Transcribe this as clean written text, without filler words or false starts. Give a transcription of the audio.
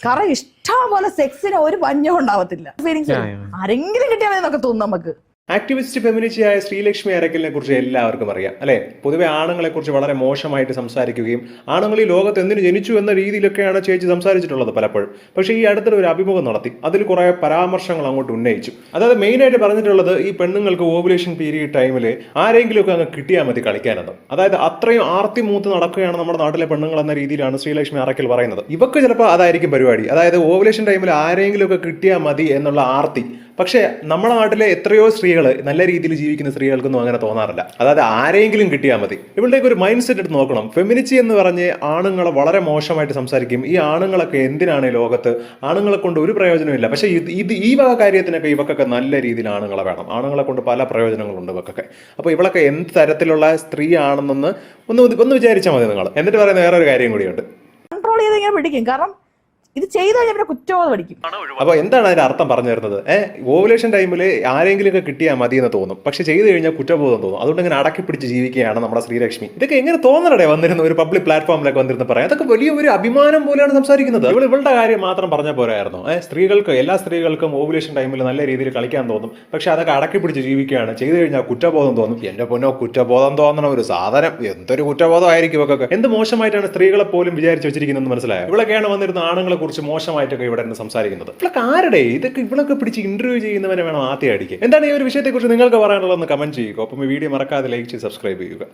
കാരണം ഇഷ്ടം പോലെ സെക്സിന് ഒരു പഞ്ഞവും ഉണ്ടാവത്തില്ല. ഫീലിങ്സ് ആരെങ്കിലും കിട്ടിയാൽ മതി എന്നൊക്കെ തോന്നും നമുക്ക്. ആക്ടിവിസ്റ്റ് ഫെമിനിസ്റ്റായ ശ്രീലക്ഷ്മി അരക്കലിനെ കുറിച്ച് എല്ലാവർക്കും അറിയാം അല്ലെ. പൊതുവെ ആണുങ്ങളെ കുറിച്ച് വളരെ മോശമായിട്ട് സംസാരിക്കുകയും ആണുങ്ങൾ ഈ ലോകത്ത് എന്തിനു ജനിച്ചു എന്ന രീതിയിലൊക്കെയാണ് ചേച്ചി സംസാരിച്ചിട്ടുള്ളത് പലപ്പോഴും. പക്ഷേ ഈ അടുത്തൊരു ഒരു അഭിമുഖം നടത്തി, അതിൽ കുറെ പരാമർശങ്ങൾ അങ്ങോട്ട് ഉന്നയിച്ചു. അതായത് മെയിനായിട്ട് പറഞ്ഞിട്ടുള്ളത് ഈ പെണ്ണുങ്ങൾക്ക് ഓവുലേഷൻ പീരീഡ് ടൈമിൽ ആരെങ്കിലുമൊക്കെ അങ്ങ് കിട്ടിയാൽ മതി കളിക്കാനെന്ന്. അതായത് അത്രയും ആർത്തി മൂത്ത് നടക്കുകയാണ് നമ്മുടെ നാട്ടിലെ പെണ്ണുങ്ങൾ എന്ന രീതിയിലാണ് ശ്രീലക്ഷ്മി അരക്കൽ പറയുന്നത്. ഇവർക്ക് ചിലപ്പോൾ അതായിരിക്കും പരിപാടി, അതായത് ഓവുലേഷൻ ടൈമിൽ ആരെങ്കിലുമൊക്കെ കിട്ടിയാൽ മതി എന്നുള്ള ആർത്തി. പക്ഷേ നമ്മുടെ നാട്ടിലെ എത്രയോ സ്ത്രീകൾ, നല്ല രീതിയിൽ ജീവിക്കുന്ന സ്ത്രീകൾക്കൊന്നും അങ്ങനെ തോന്നാറില്ല. അതായത് ആരെങ്കിലും കിട്ടിയാൽ മതി. ഇവരുടെയൊക്കെ ഒരു മൈൻഡ് സെറ്റ് എടുത്ത് നോക്കണം. ഫെമിനിറ്റി എന്ന് പറഞ്ഞ് ആണുങ്ങളെ വളരെ മോശമായിട്ട് സംസാരിക്കും. ഈ ആണുങ്ങളൊക്കെ എന്തിനാണ് ഈ ലോകത്ത്? ആണുങ്ങളെ കൊണ്ട് ഒരു പ്രയോജനമില്ല. പക്ഷേ ഈ വക കാര്യത്തിനൊക്കെ ഇവക്കൊക്കെ നല്ല രീതിയിൽ ആണുങ്ങളെ വേണം. ആണുങ്ങളെ കൊണ്ട് പല പ്രയോജനങ്ങളുണ്ട് ഇവക്കൊക്കെ. അപ്പോൾ ഇവളൊക്കെ എന്ത് തരത്തിലുള്ള സ്ത്രീ ആണെന്നൊന്ന് ഒന്ന് വിചാരിച്ചാൽ മതി നിങ്ങൾ. എന്നിട്ട് പറയുന്ന വേറൊരു കാര്യം കൂടിയുണ്ട്, കൺട്രോൾ ചെയ്ത് ഇങ്ങനെ പിടിക്കും. കാരണം ഇത് ചെയ്തു കഴിഞ്ഞാൽ കുറ്റബോധം പഠിക്കും. അപ്പോൾ എന്താണ് അതിന്റെ അർത്ഥം പറഞ്ഞു തരുന്നത്? ഓവുലേഷൻ ടൈമിൽ ആരെങ്കിലും ഒക്കെ കിട്ടിയാൽ മതി എന്ന് തോന്നും, പക്ഷെ ചെയ്തു കഴിഞ്ഞാൽ കുറ്റബോധം തോന്നും. അതുകൊണ്ട് ഇങ്ങനെ അടക്കി പിടിച്ച് ജീവിക്കുകയാണ് നമ്മുടെ ശ്രീലക്ഷ്മി. ഇതൊക്കെ എങ്ങനെ തോന്നണേ വന്നിരുന്ന ഒരു പബ്ലിക് പ്ലാറ്റ്ഫോമിലൊക്കെ വന്നിരുന്ന് പറയാം. അതൊക്കെ വലിയ ഒരു അഭിമാനം പോലെയാണ് സംസാരിക്കുന്നത്. ഇവളുടെ കാര്യം മാത്രം പറഞ്ഞ പോരായിരുന്നു. സ്ത്രീകൾക്ക്, എല്ലാ സ്ത്രീകൾക്കും ഓവുലേഷൻ ടൈമിൽ നല്ല രീതിയിൽ കളിക്കാൻ തോന്നും, പക്ഷെ അതൊക്കെ അടക്കി പിടിച്ച് ജീവിക്കുകയാണ്. ചെയ്തു കഴിഞ്ഞാൽ കുറ്റബോധം തോന്നും. എന്റെ പൊന്നോ, കുറ്റബോധം തോന്നണ ഒരു സാധനം, എന്തൊരു കുറ്റബോധമായിരിക്കും ഇവക്കൊക്കെ. എന്ത് മോശമായിട്ടാണ് സ്ത്രീകളെ പോലും വിചാരിച്ച് വെച്ചിരിക്കുന്നത് മനസ്സിലായോ? ഇവളൊക്കെയാണ് വന്നിരുന്ന ആണുങ്ങളെ കുറിച്ച് മോശമായിട്ടൊക്കെ ഇവിടെ നിന്ന് സംസാരിക്കുന്നത്. ഇവളൊക്കെ ആരുടെ? ഇതൊക്കെ ഇവളൊക്കെ പിടിച്ച് ഇന്റർവ്യൂ ചെയ്യുന്നവരെ വേണം ആദ്യം അടിക്കുക. എന്താണ് ഈ ഒരു വിഷയത്തെക്കുറിച്ച് നിങ്ങൾക്ക് പറയാനുള്ളതെന്ന് കമന്റ് ചെയ്യുക. ഒപ്പം ഈ വീഡിയോ മറക്കാതെ ലൈക്ക് ചെയ്ത് സബ്സ്ക്രൈബ് ചെയ്യുക.